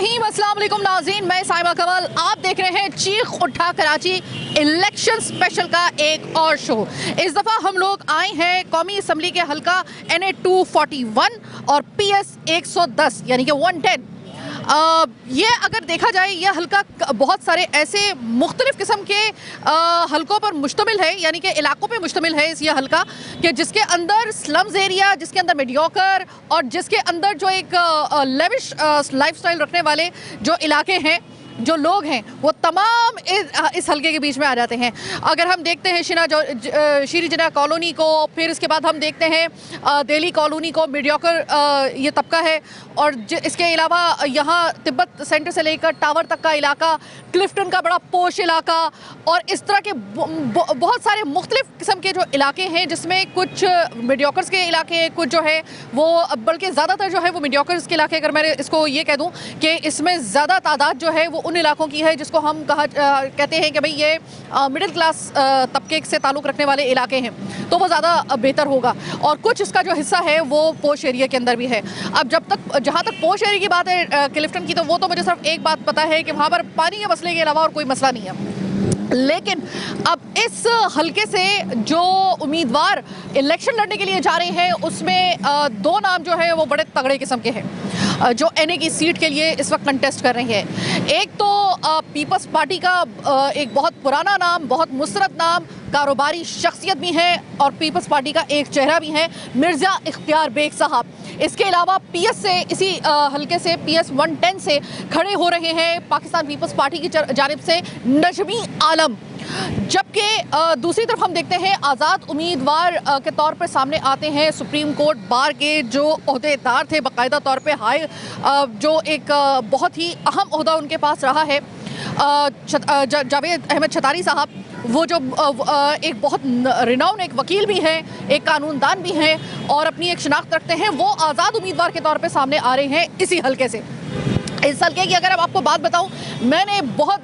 रहीम, अस्सलाम वालेकुम नाज़रीन, मैं साहिबा कमल। आप देख रहे हैं चीख उठा कराची इलेक्शन स्पेशल का एक और शो। इस दफ़ा हम लोग आए हैं कौमी असम्बली के हल्का NA 241 और PS 110 यानी कि 110। ये अगर देखा जाए ये हल्का बहुत सारे ऐसे मुख्तलिफ़ किस्म के हलकों पर मुश्तमिल है, यानी कि इलाकों पे मुश्तमिल है ये हल्का, कि जिसके अंदर स्लम्स एरिया, जिसके अंदर मीडियोकर और जिसके अंदर जो एक लेविश लाइफस्टाइल रखने वाले जो इलाके हैं, जो लोग हैं, वो तमाम इस हल्के के बीच में आ जाते हैं। अगर हम देखते हैं शीरी जिना कॉलोनी को, फिर इसके बाद हम देखते हैं दिल्ली कॉलोनी को, मीडियोकर ये तबका है, और इसके अलावा यहाँ तिब्बत सेंटर से लेकर टावर तक का इलाका, क्लिफ्टन का बड़ा पोश इलाका, और इस तरह के बहुत सारे मुख्तलिफ किस्म के जो इलाके हैं, जिसमें कुछ मीडियोकर्स के इलाके हैं, कुछ जो है वो बल्कि ज़्यादातर जो है वो मीडियोकर्स के इलाके। अगर मैं इसको ये कह दूँ कि इसमें ज़्यादा तादाद जो है वो उन इलाकों की है जिसको हम कहते हैं कि भाई ये मिडिल क्लास तबके से ताल्लुक़ रखने वाले इलाके हैं, तो वो ज़्यादा बेहतर होगा। और कुछ इसका जो हिस्सा है वो पोश एरिया के अंदर भी है। अब जहाँ तक पोश एरिया की बात है क्लिफ्टन की, तो वो तो मुझे सिर्फ एक बात पता है कि वहाँ पर पानी के मसले के अलावा और कोई मसला नहीं है। लेकिन अब इस हल्के से जो उम्मीदवार इलेक्शन लड़ने के लिए जा रहे हैं, उसमें दो नाम जो है वो बड़े तगड़े किस्म के हैं जो NA की सीट के लिए इस वक्त कंटेस्ट कर रहे हैं। एक तो पीपल्स पार्टी का एक बहुत पुराना नाम, बहुत मुसरत नाम, कारोबारी शख्सियत भी है और पीपल्स पार्टी का एक चेहरा भी है, मिर्ज़ा इख्तियार बेग साहब। इसके अलावा PS से, इसी हल्के से PS 110 से खड़े हो रहे हैं पाकिस्तान पीपल्स पार्टी की जानिब से नजमी आलम। जबकि दूसरी तरफ हम देखते हैं आज़ाद उम्मीदवार के तौर पर सामने आते हैं सुप्रीम कोर्ट बार के जो ओहदेदार थे, बाकायदा तौर पे हाई जो एक बहुत ही अहम ओहदा उनके पास रहा है, जावेद अहमद छतारी साहब। वो जो एक बहुत रिनाउन एक वकील भी हैं, एक कानूनदान भी हैं और अपनी एक शनाख्त रखते हैं, वो आज़ाद उम्मीदवार के तौर पे सामने आ रहे हैं इसी हल्के से। इस हल्के की अगर आपको बात बताऊं, मैंने बहुत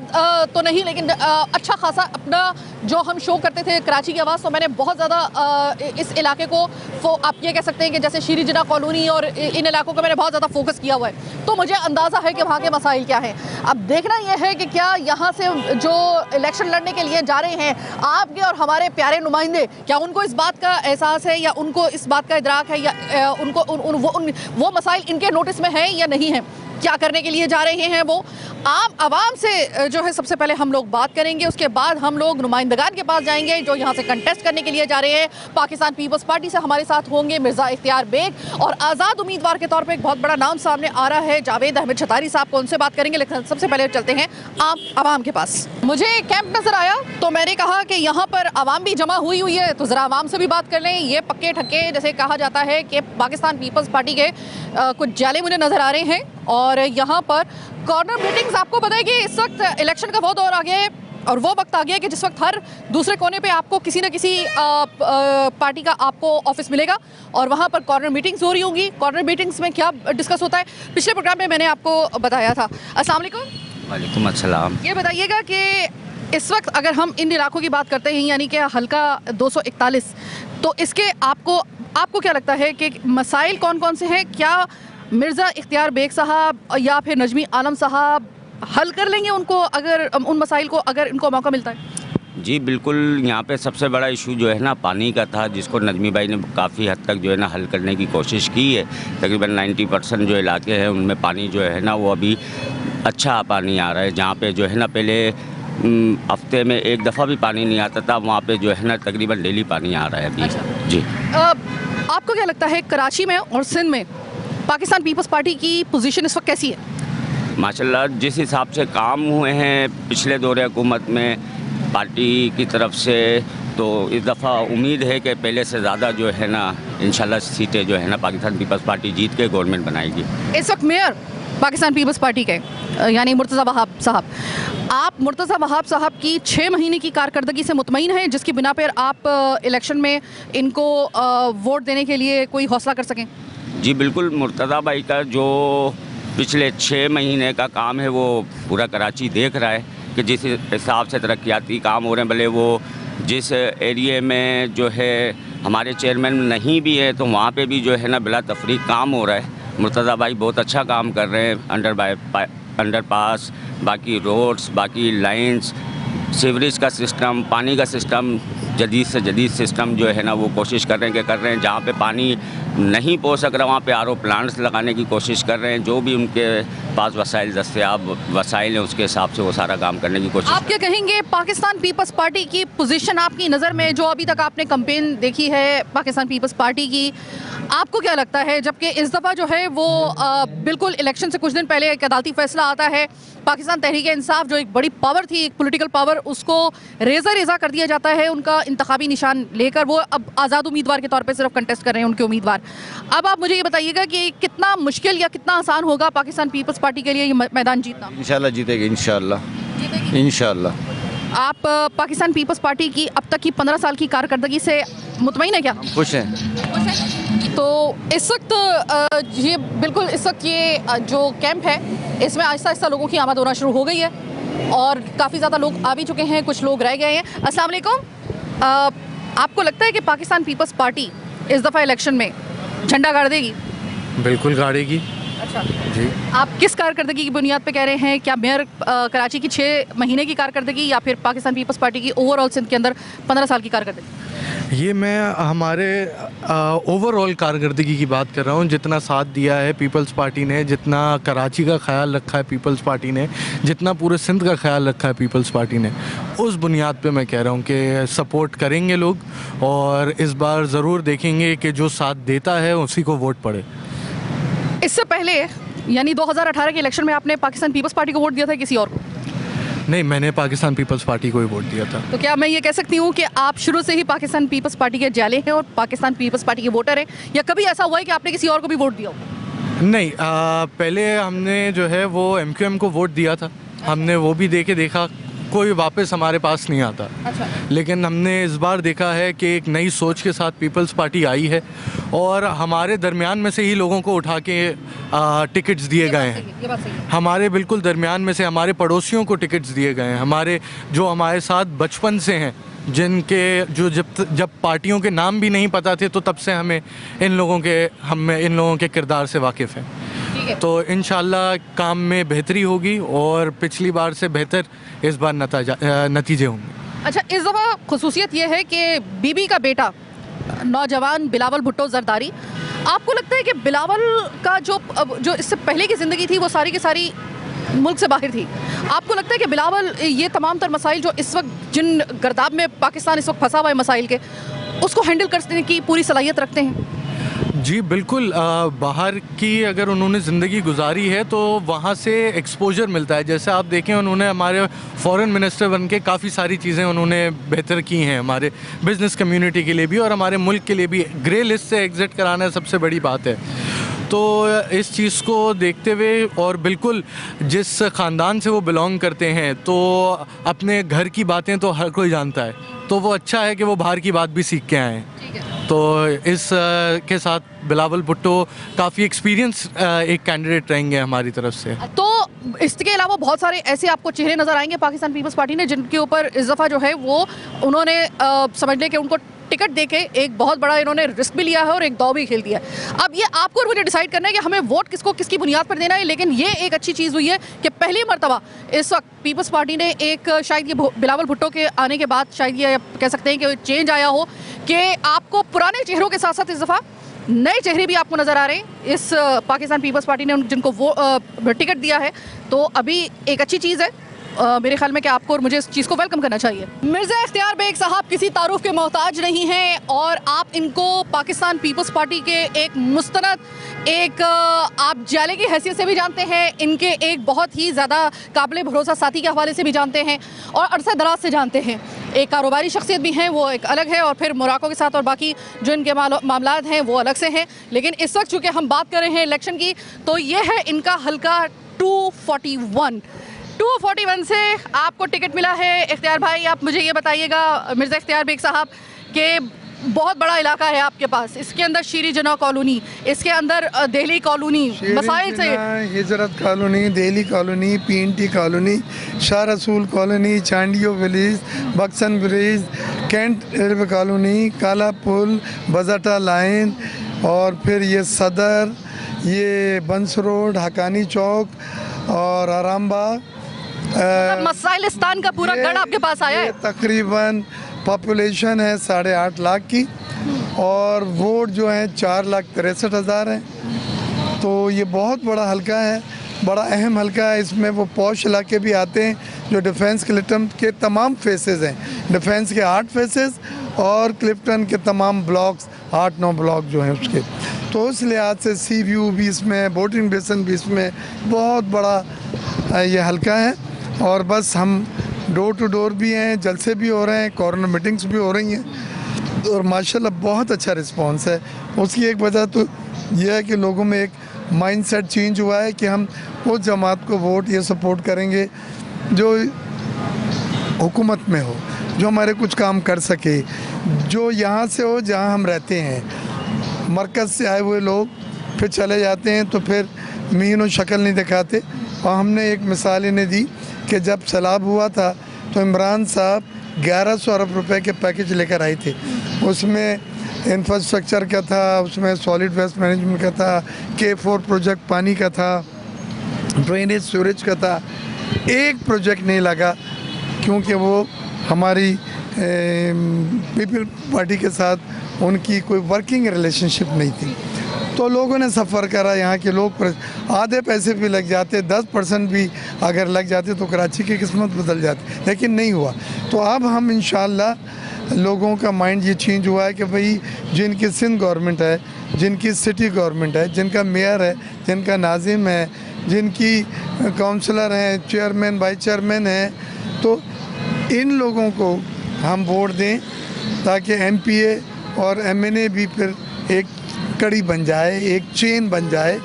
तो नहीं लेकिन अच्छा खासा अपना जो हम शो करते थे कराची की आवाज़, तो मैंने बहुत ज़्यादा इस इलाके को आप ये कह सकते हैं कि जैसे शीरी जिना कॉलोनी और इन इलाकों को मैंने बहुत ज़्यादा फोकस किया हुआ है, तो मुझे अंदाज़ा है कि वहाँ के मसाइल क्या हैं। अब देखना यह है कि क्या यहाँ से जो इलेक्शन लड़ने के लिए जा रहे हैं आपके और हमारे प्यारे नुमाइंदे, क्या उनको इस बात का एहसास है या उनको इस बात का इदराक है या उनको वो मसाइल इनके नोटिस में है या नहीं है, क्या करने के लिए जा रहे हैं वो। आवाम से जो है सबसे पहले हम लोग बात करेंगे, उसके बाद हम लोग नुमाइंदगान के पास जाएंगे जो यहाँ से कंटेस्ट करने के लिए जा रहे हैं। पाकिस्तान पीपल्स पार्टी से हमारे साथ होंगे मिर्ज़ा इख्तियार बेग और आज़ाद उम्मीदवार के तौर पे एक बहुत बड़ा नाम सामने आ रहा है जावेद अहमद छतारी साहब को, उनसे बात करेंगे। लेकिन सबसे पहले चलते हैं आवाम के पास। मुझे कैंप नज़र आया तो मैंने कहा कि यहाँ पर आवाम भी जमा हुई है, तो ज़रा आवाम से भी बात कर लें। ये पक्के ठक्के जैसे कहा जाता है कि पाकिस्तान पीपल्स पार्टी के कुछ जाले मुझे नज़र आ रहे हैं और यहाँ पर कॉर्नर मीटिंग्स, आपको पता है कि इस वक्त इलेक्शन का वो दौर आ गया है और वो वक्त आ गया है कि जिस वक्त हर दूसरे कोने पे आपको किसी न किसी पार्टी का आपको ऑफिस मिलेगा और वहाँ पर कॉर्नर मीटिंग्स हो रही होंगी। कॉर्नर मीटिंग्स में क्या डिस्कस होता है, पिछले प्रोग्राम में मैंने आपको बताया था। अस्सलाम वालेकुम। वालेकुम अस्सलाम। ये बताइएगा कि इस वक्त अगर हम इन इलाकों की बात करते हैं, यानी कि हल्का 241, तो इसके आपको क्या लगता है कि मसाइल कौन कौन से हैं? क्या मिर्ज़ा इख्तियार बेग साहब या फिर नजमी आलम साहब हल कर लेंगे उनको, अगर उन मसाइल को अगर इनको मौका मिलता है? जी बिल्कुल, यहाँ पे सबसे बड़ा इशू जो है ना पानी का था, जिसको नजमी भाई ने काफ़ी हद तक जो है ना हल करने की कोशिश की है। तकरीबन 90% जो इलाके हैं उनमें पानी जो है ना वो अभी अच्छा पानी आ रहा है। जहाँ पे जो है ना पहले हफ्ते में एक दफ़ा भी पानी नहीं आता था, वहाँ पे जो है ना तकरीबन डेली पानी आ रहा है अभी। अच्छा। जी आपको क्या लगता है कराची में और सिंध में पाकिस्तान पीपल्स पार्टी की पोजीशन इस वक्त कैसी है? माशाल्लाह जिस हिसाब से काम हुए हैं पिछले दौरे हुकूमत में पार्टी की तरफ से, तो इस दफ़ा उम्मीद है कि पहले से ज़्यादा जो है ना इंशाल्लाह सीटें जो है ना पाकिस्तान पीपल्स पार्टी जीत के गवर्नमेंट बनाएगी। इस वक्त मेयर पाकिस्तान पीपल्स पार्टी के यानी मुर्तज़ा वहाब साहब, आप मुर्तज़ा वहाब साहब की 6 महीने की कारकर्दगी से मुतमईन हैं जिसकी बिना पर आप इलेक्शन में इनको वोट देने के लिए कोई हौसला कर सकें? जी बिल्कुल, मुर्तज़ा भाई का जो पिछले 6 महीने का काम है वो पूरा कराची देख रहा है कि जिस हिसाब से तरक्याती काम हो रहे हैं, भले वो जिस एरिए में जो है हमारे चेयरमैन नहीं भी है तो वहाँ पे भी जो है ना बिला तफरीक काम हो रहा है। मुर्तज़ा भाई बहुत अच्छा काम कर रहे हैं अंडर अंडरपास, बाकी रोड्स, बाकी लाइंस, सीवरेज का सिस्टम, पानी का सिस्टम, जदीद से जदीद सिस्टम जो है ना वो कोशिश कर रहे हैं जहाँ पे पानी नहीं पहुँच सक रहा वहाँ पे आरओ प्लांट्स लगाने की कोशिश कर रहे हैं। जो भी उनके पास वसाइल दस्तयाब वसाइल हैं उसके हिसाब से वो सारा काम करने की कोशिश आप क्या कहेंगे पाकिस्तान पीपल्स पार्टी की पोजीशन आपकी नज़र में, जो अभी तक आपने कैंपेन देखी है पाकिस्तान पीपल्स पार्टी की, आपको क्या लगता है? जबकि इस दफ़ा जो है वो बिल्कुल इलेक्शन से कुछ दिन पहले एक अदालती फैसला आता है, पाकिस्तान तहरीक इंसाफ जो एक बड़ी पावर थी, एक पॉलिटिकल पावर, उसको रेज़ा कर दिया जाता है उनका इंतखाबी निशान लेकर। वो अब आज़ाद उम्मीदवार के तौर पे सिर्फ कंटेस्ट कर रहे हैं उनके उम्मीदवार। अब आप मुझे ये बताइएगा कि कितना मुश्किल या कितना आसान होगा पाकिस्तान पीपल्स पार्टी के लिए ये मैदान जीतना? इंशाल्लाह जीतेगी, इंशाल्लाह इंशाल्लाह। आप पाकिस्तान पीपल्स पार्टी की अब तक की 15 साल की कारकर्दगी से मुतमईन है क्या? खुश हैं। तो इस वक्त ये बिल्कुल इस वक्त ये जो कैंप है इसमें आहिस्ता आहिस्ता लोगों की आमद होना शुरू हो गई है और काफ़ी ज़्यादा लोग आ भी चुके हैं, कुछ लोग रह गए हैं। अस्सलाम वालेकुम। आपको लगता है कि पाकिस्तान पीपल्स पार्टी इस दफ़ा इलेक्शन में झंडा गाड़ देगी? बिल्कुल गाड़ेगी। अच्छा जी। आप किस कारकर्दगी की बुनियाद पे कह रहे हैं? क्या मेयर कराची की 6 महीने की कारकर्दगी या फिर पाकिस्तान पीपल्स पार्टी की ओवरऑल सिंध के अंदर 15 साल की कारकर्दगी? ये मैं हमारे ओवरऑल कारकर्दगी की बात कर रहा हूँ। जितना साथ दिया है पीपल्स पार्टी ने, जितना कराची का ख्याल रखा है पीपल्स पार्टी ने, जितना पूरे सिंध का ख्याल रखा है पीपल्स पार्टी ने, उस बुनियाद पे मैं कह रहा हूँ कि सपोर्ट करेंगे लोग और इस बार ज़रूर देखेंगे कि जो साथ देता है उसी को वोट पड़े। इससे पहले यानी 2018 के इलेक्शन में आपने पाकिस्तान पीपल्स पार्टी को वोट दिया था किसी और को? नहीं, मैंने पाकिस्तान पीपल्स पार्टी को ही वोट दिया था। तो क्या मैं ये कह सकती हूँ कि आप शुरू से ही पाकिस्तान पीपल्स पार्टी के जाले हैं और पाकिस्तान पीपल्स पार्टी के वोटर हैं, या कभी ऐसा हुआ है कि आपने किसी और को भी वोट दिया हो? नहीं, पहले हमने जो है वो MQM को वोट दिया था। हमने वो भी देखा, कोई वापस हमारे पास नहीं आता। अच्छा। लेकिन हमने इस बार देखा है कि एक नई सोच के साथ पीपल्स पार्टी आई है और हमारे दरमियान में से ही लोगों को उठा के टिकट्स दिए गए हैं। ये बात सही है। हमारे बिल्कुल दरमियान में से हमारे पड़ोसियों को टिकट्स दिए गए हैं, हमारे जो हमारे साथ बचपन से हैं, जिनके जो जब पार्टियों के नाम भी नहीं पता थे तो तब से हमें इन लोगों के किरदार से वाकिफ़ हैं। तो इंशाल्लाह काम में बेहतरी होगी और पिछली बार से बेहतर इस बार नतीजे होंगे। अच्छा, इस दफ़ा खुसूसियत ये है कि बीबी का बेटा नौजवान बिलावल भुट्टो जरदारी, आपको लगता है कि बिलावल का जो इससे पहले की ज़िंदगी थी वो सारी की सारी मुल्क से बाहर थी, आपको लगता है कि बिलावल ये तमाम तर मसाइल जो इस वक्त जिन गर्दाब में पाकिस्तान इस वक्त फंसा हुआ है मसाइल के, उसको हैंडल करने की पूरी सलाहियत रखते हैं? जी बिल्कुल। बाहर की अगर उन्होंने ज़िंदगी गुजारी है तो वहाँ से एक्सपोजर मिलता है। जैसे आप देखें, उन्होंने हमारे फॉरेन मिनिस्टर बन के काफ़ी सारी चीज़ें उन्होंने बेहतर की हैं हमारे बिज़नेस कम्युनिटी के लिए भी और हमारे मुल्क के लिए भी। ग्रे लिस्ट से एग्ज़िट कराना सबसे बड़ी बात है। तो इस चीज़ को देखते हुए और बिल्कुल जिस ख़ानदान से वो बिलोंग करते हैं, तो अपने घर की बातें तो हर कोई जानता है, तो वो अच्छा है कि वो बाहर की बात भी सीख के आएँ। तो इस के साथ बिलावल भुट्टो काफ़ी एक्सपीरियंस एक कैंडिडेट रहेंगे हमारी तरफ से। तो इसके अलावा बहुत सारे ऐसे आपको चेहरे नज़र आएंगे पाकिस्तान पीपल्स पार्टी ने जिनके ऊपर इस दफ़ा जो है वो उन्होंने समझ लें कि उनको टिकट देके एक बहुत बड़ा इन्होंने रिस्क भी लिया है और एक दाव भी खेल दिया है। अब ये आपको और मुझे डिसाइड करना है कि हमें वोट किसको किसकी बुनियाद पर देना है। लेकिन ये एक अच्छी चीज़ हुई है कि पहली मरतबा इस वक्त पीपल्स पार्टी ने एक शायद ये बिलावल भुट्टो के आने के बाद शायद ये कह सकते हैं कि चेंज आया हो कि आपको पुराने चेहरों के साथ साथ इस दफ़ा नए चेहरे भी आपको नज़र आ रहे हैं इस पाकिस्तान पीपल्स पार्टी ने जिनको वो टिकट दिया है। तो अभी एक अच्छी चीज़ है मेरे ख्याल में कि आपको और मुझे इस चीज़ को वेलकम करना चाहिए। मिर्ज़ा इख्तियार बेग साहब किसी तारुफ के मोहताज नहीं हैं और आप इनको पाकिस्तान पीपल्स पार्टी के एक मुस्तनद एक आप जाले की हैसियत से भी जानते हैं, इनके एक बहुत ही ज़्यादा काबिल भरोसा साथी के हवाले से भी जानते हैं और अरसा दराज से जानते हैं। एक कारोबारी शख्सियत भी हैं, वो एक अलग है, और फिर मोराको के साथ और बाकी जो इनके मामलात हैं वो अलग से हैं। लेकिन इस वक्त चूँकि हम बात कर रहे हैं इलेक्शन की, तो ये है इनका हल्का 241 से आपको टिकट मिला है। इख्तियार भाई, आप मुझे ये बताइएगा, मिर्ज़ा इख्तियार बेग साहब, के बहुत बड़ा इलाका है आपके पास, इसके अंदर शीरी जना कॉलोनी, इसके अंदर दिल्ली कॉलोनी, मसाइल से Hijrat colony, Delhi colony, PNT colony, Shah Rasool colony, Chandio village, बक्सन bridge, cantt railway colony, Kala Pul, बजाटा line, और फिर ये सदर, ये बंस रोड, हकानी चौक, और आरामबाग मसाइलिस्तान का पूरा गढ़ आपके पास आया ये है। तकरीबन पॉपुलेशन है 8.5 लाख की और वोट जो हैं 4,63,000 हैं। तो ये बहुत बड़ा हलका है, बड़ा अहम हलका है। इसमें वो पॉश इलाके भी आते हैं जो डिफेंस क्लिफ्टन के तमाम फेसेस हैं, डिफेंस के 8 फेसेस और क्लिफ्टन के तमाम ब्लॉक्स 8-9 ब्लॉक जो हैं उसके। तो उस लिहाज से सी व्यू भी इसमें, बोटिंग बेसन भी इसमें, बहुत बड़ा ये हलका है। और बस हम डोर टू डोर भी हैं, जलसे भी हो रहे हैं, कॉर्नर मीटिंग्स भी हो रही हैं और माशाल्लाह बहुत अच्छा रिस्पांस है। उसकी एक वजह तो यह है कि लोगों में एक माइंडसेट चेंज हुआ है कि हम उस जमात को वोट ये सपोर्ट करेंगे जो हुकूमत में हो, जो हमारे कुछ काम कर सके, जो यहाँ से हो जहाँ हम रहते हैं। मरकज़ से आए हुए लोग फिर चले जाते हैं तो फिर महीनों शक्ल नहीं दिखाते। और हमने एक मिसाल इन्हें दी कि जब सैलाब हुआ था तो इमरान साहब 1100 अरब रुपए के पैकेज लेकर आए थे। उसमें इंफ्रास्ट्रक्चर का था, उसमें सॉलिड वेस्ट मैनेजमेंट का था, K4 प्रोजेक्ट पानी का था, ड्रेनेज सीवरेज का था। एक प्रोजेक्ट नहीं लगा क्योंकि वो हमारी पीपल पार्टी के साथ उनकी कोई वर्किंग रिलेशनशिप नहीं थी। तो लोगों ने सफ़र करा, यहाँ के लोग आधे पैसे भी लग जाते, 10% भी अगर लग जाते तो कराची की किस्मत बदल जाती, लेकिन नहीं हुआ। तो अब हम इंशाल्लाह लोगों का माइंड ये चेंज हुआ है कि भाई जिनकी सिंध गवर्नमेंट है, जिनकी सिटी गवर्नमेंट है, जिनका मेयर है, जिनका नाजिम है, जिनकी काउंसलर हैं, चेयरमैन वाइस चेयरमैन हैं, तो इन लोगों को हम वोट दें ताकि MPA और MNA भी फिर एक कड़ी बन जाए, एक चेन बन जाए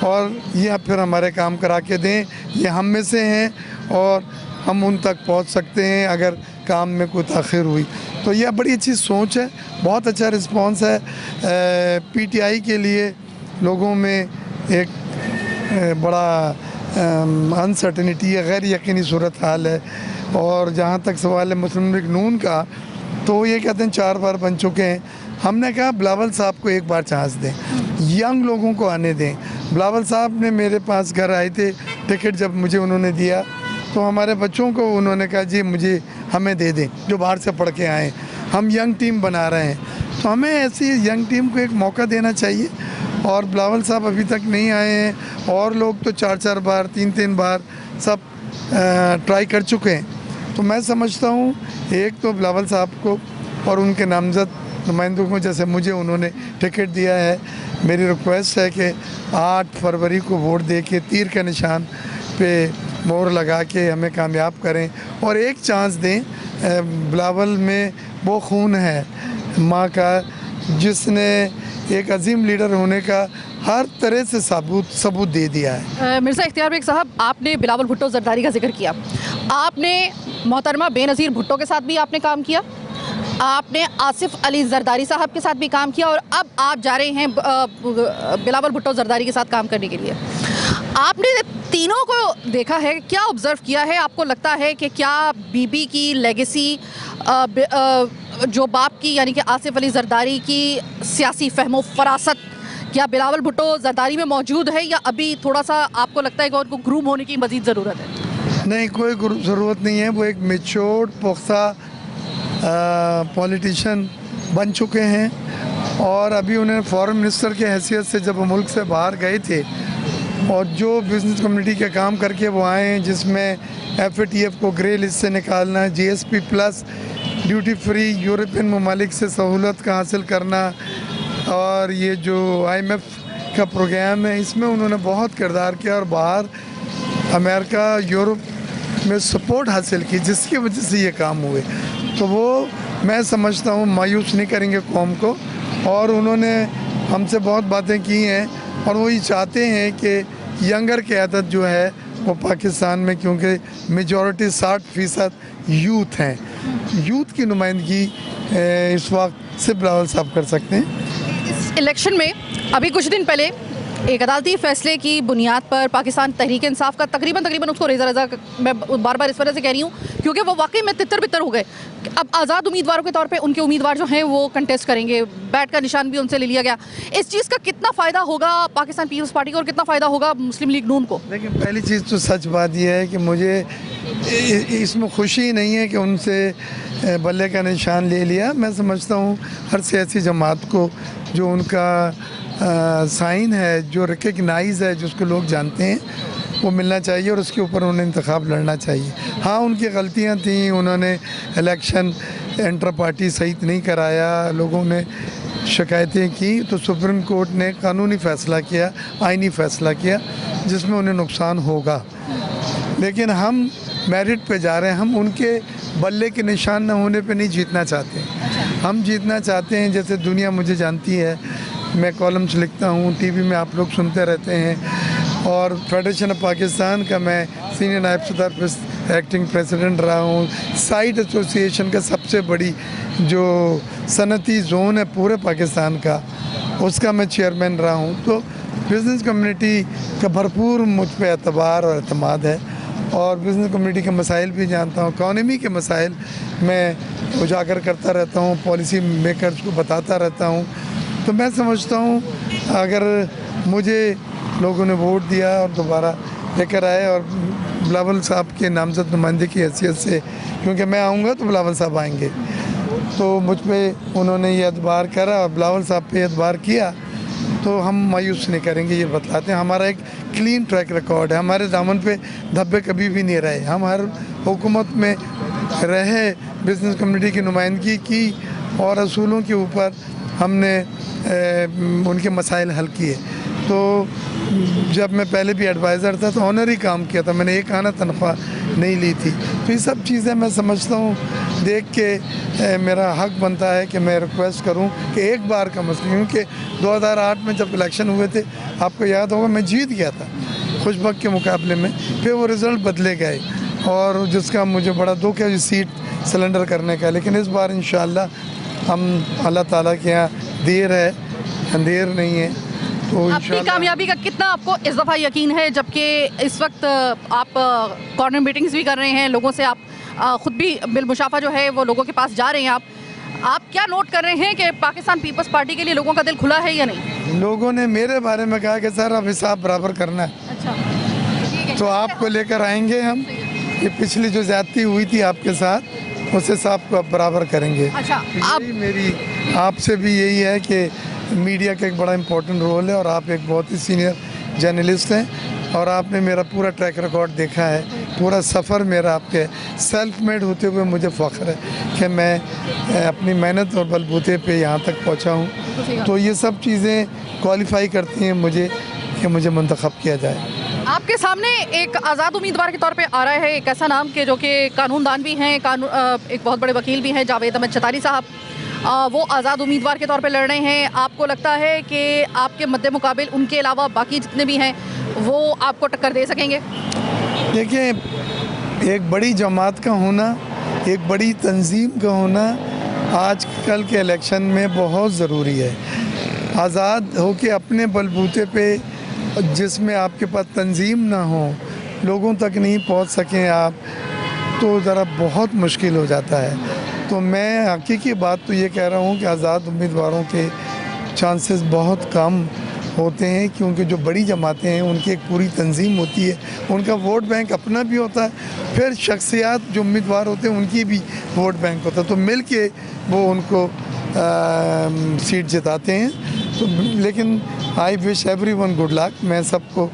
और ये फिर हमारे काम करा के दें। ये हम में से हैं और हम उन तक पहुंच सकते हैं अगर काम में कोई ताख़ीर हुई। तो यह बड़ी अच्छी सोच है, बहुत अच्छा रिस्पांस है। PTI के लिए लोगों में एक बड़ा अनसर्टनिटी है, गैर यकीनी सूरत हाल है। और जहाँ तक सवाल है मुस्लिम लीग नून का, तो ये कहते हैं 4 बार बन चुके हैं। हमने कहा बिलावल साहब को एक बार चांस दें, यंग लोगों को आने दें। बिलावल साहब ने मेरे पास घर आए थे, टिकट जब मुझे उन्होंने दिया तो हमारे बच्चों को उन्होंने कहा जी मुझे हमें दे दें जो बाहर से पढ़ के आए, हम यंग टीम बना रहे हैं। तो हमें ऐसी यंग टीम को एक मौका देना चाहिए। और बिलावल साहब अभी तक नहीं आए हैं और लोग तो 4-4 बार 3-3 बार सब ट्राई कर चुके हैं। तो मैं समझता हूँ एक तो बिलावल साहब को और उनके नामजद नुमाइंदों को, जैसे मुझे उन्होंने टिकट दिया है, मेरी रिक्वेस्ट है कि 8 फरवरी को वोट दे के तीर के निशान पे मोहर लगा के हमें कामयाब करें और एक चांस दें। बिलावल में वो खून है माँ का जिसने एक अजीम लीडर होने का हर तरह से सबूत दे दिया है। मिर्ज़ा इख्तियार बेग साहब, आपने बिलावल भुट्टो जरदारी का जिक्र किया, आपने मोहतरमा बेनज़ीर भुट्टो के साथ भी आपने काम किया, आपने आसिफ अली जरदारी साहब के साथ भी काम किया और अब आप जा रहे हैं बिलावल भुट्टो जरदारी के साथ काम करने के लिए। आपने तीनों को देखा है, क्या ऑब्ज़र्व किया है? आपको लगता है कि क्या बीबी की लेगेसी, जो बाप की यानी कि आसिफ अली जरदारी की सियासी फहमो फरासत, क्या बिलावल भुट्टो जरदारी में मौजूद है या अभी थोड़ा सा आपको लगता है कि उनको ग्रूम होने की मज़ीद ज़रूरत है? नहीं, कोई ज़रूरत नहीं है। वो एक मेच्योर्ड पुख्ता पॉलिटिशियन बन चुके हैं और अभी उन्हें फॉरेन मिनिस्टर की हैसियत से जब वो मुल्क से बाहर गए थे और जो बिज़नेस कम्युनिटी के काम करके वो आए हैं, जिसमें FATF को ग्रे लिस्ट से निकालना, GSP plus duty free European ममालिक से सहूलत का हासिल करना और ये जो IMF का प्रोग्राम है, इसमें उन्होंने बहुत किरदार किया और बाहर अमेरिका, यूरोप में सपोर्ट हासिल की, जिसकी वजह से ये काम हुए। तो वो मैं समझता हूँ मायूस नहीं करेंगे कौम को और उन्होंने हमसे बहुत बातें की हैं और वो ये चाहते हैं कि यंगर क़यादत जो है वो पाकिस्तान में, क्योंकि मेजॉरिटी 60% यूथ हैं, यूथ की नुमाइंदगी इस वक्त सिर्फ बिलावल साहब कर सकते हैं। इस इलेक्शन में अभी कुछ दिन पहले एक अदालती फैसले की बुनियाद पर पाकिस्तान तहरीक इंसाफ का तकरीबन उसको रेज़ा मैं बार बार इस वजह से कह रही हूँ क्योंकि वो वाकई में तितर बितर हो गए। अब आज़ाद उम्मीदवारों के तौर पे उनके उम्मीदवार जो हैं वो कंटेस्ट करेंगे, बैट का निशान भी उनसे ले लिया गया। इस चीज़ का कितना फ़ायदा होगा पाकिस्तान पीपल्स पार्टी को और कितना फ़ायदा होगा मुस्लिम लीग नून को? लेकिन पहली चीज़ तो सच बात यह है कि मुझे इसमें खुशी नहीं है कि उनसे बल्ले का निशान ले लिया। मैं समझता हूँ हर सियासी जमात को जो उनका साइन है, जो रिकग्नाइज है, जिसको लोग जानते हैं, वो मिलना चाहिए और उसके ऊपर उन्हें इंतखाब लड़ना चाहिए। हाँ, उनकी गलतियाँ थी, उन्होंने इलेक्शन इंटर पार्टी सहित नहीं कराया, लोगों ने शिकायतें की, तो सुप्रीम कोर्ट ने कानूनी फ़ैसला किया, आइनी फ़ैसला किया जिसमें उन्हें नुकसान होगा। लेकिन हम मेरिट पे जा रहे हैं, हम उनके बल्ले के निशान न होने पे नहीं जीतना चाहते। हम जीतना चाहते हैं, जैसे दुनिया मुझे जानती है, मैं कॉलम्स लिखता हूँ, टीवी में आप लोग सुनते रहते हैं, और फेडरेशन ऑफ पाकिस्तान का मैं सीनियर नायब सदर एक्टिंग प्रेसिडेंट रहा हूँ। साइड एसोसिएशन का सबसे बड़ी जो सनती जोन है पूरे पाकिस्तान का, उसका मैं चेयरमैन रहा हूँ। तो बिज़नेस कम्युनिटी का भरपूर मुझ पर एतबार और अतमाद है और बिज़नेस कम्युनिटी के मसाइल भी जानता हूँ, इकॉनमी के मसाइल मैं उजागर करता रहता हूँ, पॉलिसी मेकर्स को बताता रहता हूँ। तो मैं समझता हूँ अगर मुझे लोगों ने वोट दिया और दोबारा लेकर आए और बिलावल साहब के नामजद नुमाइंदे की हैसियत से, क्योंकि मैं आऊँगा तो बिलावल साहब आएंगे, तो मुझ पर उन्होंने ये एतबार करा और बिलावल साहब पे एतबार किया, तो हम मायूस नहीं करेंगे। ये बतलाते हैं हमारा एक क्लीन ट्रैक रिकॉर्ड है, हमारे दामन पे धब्बे कभी भी नहीं रहे। हम हर हुकूमत में रहे, बिज़नेस कम्युनिटी की नुमाइंदगी की और असूलों के ऊपर हमने उनके मसाइल हल किए। तो जब मैं पहले भी एडवाइज़र था तो ऑनरी काम किया था, मैंने एक आना तनख्वाह नहीं ली थी। तो ये सब चीज़ें मैं समझता हूँ, देख के मेरा हक बनता है कि मैं रिक्वेस्ट करूँ कि एक बार का मसला, क्योंकि 2008 में जब इलेक्शन हुए थे, आपको याद होगा, मैं जीत गया था खुशबक के मुकाबले में, फिर वो रिज़ल्ट बदले गए और जिसका मुझे बड़ा दुख है सीट सिलेंडर करने का। लेकिन इस बार इंशाअल्लाह हम अल्लाह ताला के यहाँ देर है, अंधेर नहीं है, तो अपनी कामयाबी का कितना आपको इस दफ़ा यकीन है, जबकि इस वक्त आप कॉर्नर मीटिंग्स भी कर रहे हैं, लोगों से आप ख़ुद भी बिलमुशाफा जो है वो लोगों के पास जा रहे हैं, आप क्या नोट कर रहे हैं कि पाकिस्तान पीपल्स पार्टी के लिए लोगों का दिल खुला है या नहीं? लोगों ने मेरे बारे में कहा कि सर अब हिसाब बराबर करना है। अच्छा, ठीक है। तो आपको लेकर आएंगे हम, ये पिछली जो ज़्यादती हुई थी आपके साथ, उस हिसाब को अब बराबर करेंगे। अच्छा, आप मेरी आपसे भी यही है कि मीडिया का एक बड़ा इम्पोर्टेंट रोल है और आप एक बहुत ही सीनियर जर्नलिस्ट हैं और आपने मेरा पूरा ट्रैक रिकॉर्ड देखा है, पूरा सफ़र मेरा आपके सेल्फ मेड होते हुए मुझे फ़ख्र है कि मैं अपनी मेहनत और बलबूते पे यहाँ तक पहुँचा हूँ। तो ये सब चीज़ें क्वालिफाई करती हैं मुझे कि मुझे मुंतखब किया जाए। आपके सामने एक आज़ाद उम्मीदवार के तौर पे आ रहा है एक ऐसा नाम के जो कि कानूनदान भी हैं, एक बहुत बड़े वकील भी हैं, जावेद अहमद चतारी साहब। वो आज़ाद उम्मीदवार के तौर पे लड़ रहे हैं। आपको लगता है कि आपके मद्दे मुकाबिल उनके अलावा बाकी जितने भी हैं वो आपको टक्कर दे सकेंगे? देखिए, एक बड़ी जमात का होना, एक बड़ी तंजीम का होना आज कल के इलेक्शन में बहुत ज़रूरी है। आज़ाद हो के अपने बलबूते पे, जिसमें आपके पास तंजीम ना हो, लोगों तक नहीं पहुंच सकें आप, तो ज़रा बहुत मुश्किल हो जाता है। तो मैं हकीकी बात तो ये कह रहा हूँ कि आज़ाद उम्मीदवारों के चांसेस बहुत कम होते हैं, क्योंकि जो बड़ी जमातें हैं उनकी एक पूरी तंजीम होती है, उनका वोट बैंक अपना भी होता है, फिर शख्सियात जो उम्मीदवार होते हैं उनकी भी वोट बैंक होता है, तो मिल के वो उनको सीट जिताते हैं। तो लेकिन I wish everyone good luck, मैं सबको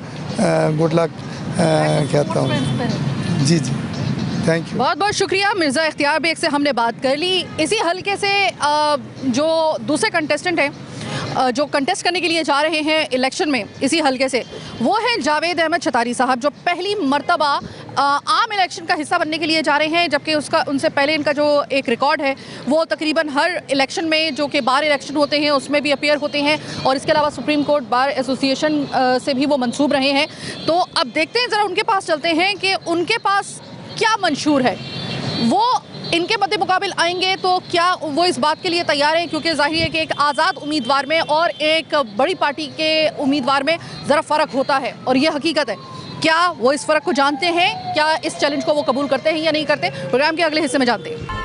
गुड लक कहता हूँ। जी जी, थैंक यू। बहुत बहुत शुक्रिया। मिर्ज़ा इख्तियार बेग से हमने बात कर ली। इसी हलके से जो दूसरे कंटेस्टेंट हैं जो कंटेस्ट करने के लिए जा रहे हैं इलेक्शन में, इसी हलके से, वो हैं जावेद अहमद चतारी साहब, जो पहली मर्तबा आम इलेक्शन का हिस्सा बनने के लिए जा रहे हैं, जबकि उनसे पहले इनका जो एक रिकॉर्ड है वो तकरीबन हर इलेक्शन में जो कि बार इलेक्शन होते हैं उसमें भी अपीयर होते हैं और इसके अलावा सुप्रीम कोर्ट बार एसोसिएशन से भी वो मंसूब रहे हैं। तो अब देखते हैं, ज़रा उनके पास चलते हैं कि उनके पास क्या मंशूर है। वो इनके मद्दे मुकाबिल आएंगे तो क्या वो इस बात के लिए तैयार हैं? क्योंकि जाहिर है कि एक आज़ाद उम्मीदवार में और एक बड़ी पार्टी के उम्मीदवार में ज़रा फ़र्क होता है और ये हकीकत है। क्या वो इस फ़र्क को जानते हैं? क्या इस चैलेंज को वो कबूल करते हैं या नहीं करते? प्रोग्राम के अगले हिस्से में जानते हैं।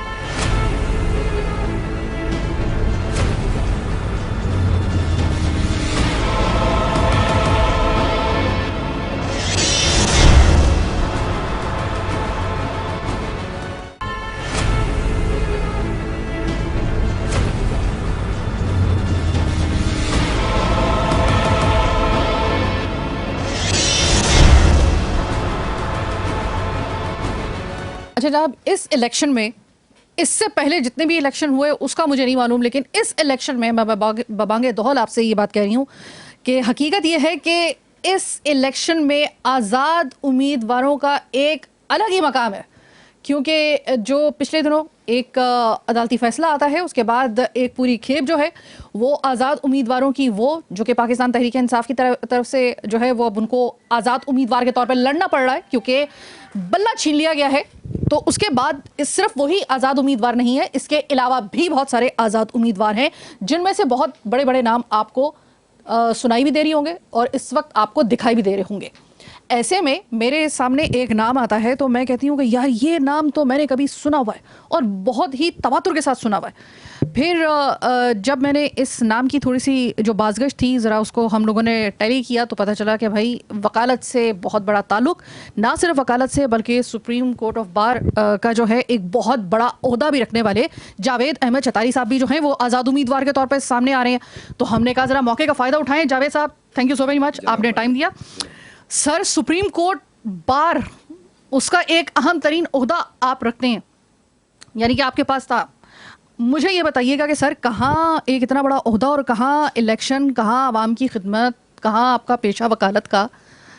अच्छा जनाब, इस इलेक्शन में इससे पहले जितने भी इलेक्शन हुए उसका मुझे नहीं मालूम, लेकिन इस इलेक्शन में मैं बबांगे दौहल आपसे ये बात कह रही हूँ कि हकीकत ये है कि इस इलेक्शन में आज़ाद उम्मीदवारों का एक अलग ही मकाम है। क्योंकि जो पिछले दिनों एक अदालती फ़ैसला आता है, उसके बाद एक पूरी खेप जो है वो आज़ाद उम्मीदवारों की, वो जो कि पाकिस्तान तहरीक इंसाफ की तरफ से जो है वो अब उनको आज़ाद उम्मीदवार के तौर पर लड़ना पड़ रहा है क्योंकि बल्ला छीन लिया गया है। तो उसके बाद सिर्फ वही आज़ाद उम्मीदवार नहीं है, इसके अलावा भी बहुत सारे आज़ाद उम्मीदवार हैं जिनमें से बहुत बड़े बड़े नाम आपको सुनाई भी दे रही होंगे और इस वक्त आपको दिखाई भी दे रहे होंगे। ऐसे में मेरे सामने एक नाम आता है तो मैं कहती हूँ कि यार ये नाम तो मैंने कभी सुना हुआ है और बहुत ही तवातुर के साथ सुना हुआ है। फिर जब मैंने इस नाम की थोड़ी सी जो बाज़गश थी ज़रा उसको हम लोगों ने टैली किया तो पता चला कि भाई वकालत से बहुत बड़ा ताल्लुक़, ना सिर्फ वकालत से बल्कि सुप्रीम कोर्ट ऑफ बार का जो है एक बहुत बड़ा ओहदा भी रखने वाले जावेद अहमद चतारी साहब भी जो हैं वो आज़ाद उम्मीदवार के तौर पर सामने आ रहे हैं। तो हमने कहा ज़रा मौके का फ़ायदा उठाएँ। जावेद साहब, thank you so very much, आपने टाइम दिया। सर, सुप्रीम कोर्ट बार उसका एक अहम तरीन ओहदा आप रखते हैं, यानी कि आपके पास था। मुझे ये बताइएगा कि सर कहाँ एक इतना बड़ा ओहदा और कहाँ इलेक्शन, कहाँ आवाम की खिदमत, कहाँ आपका पेशा वकालत का।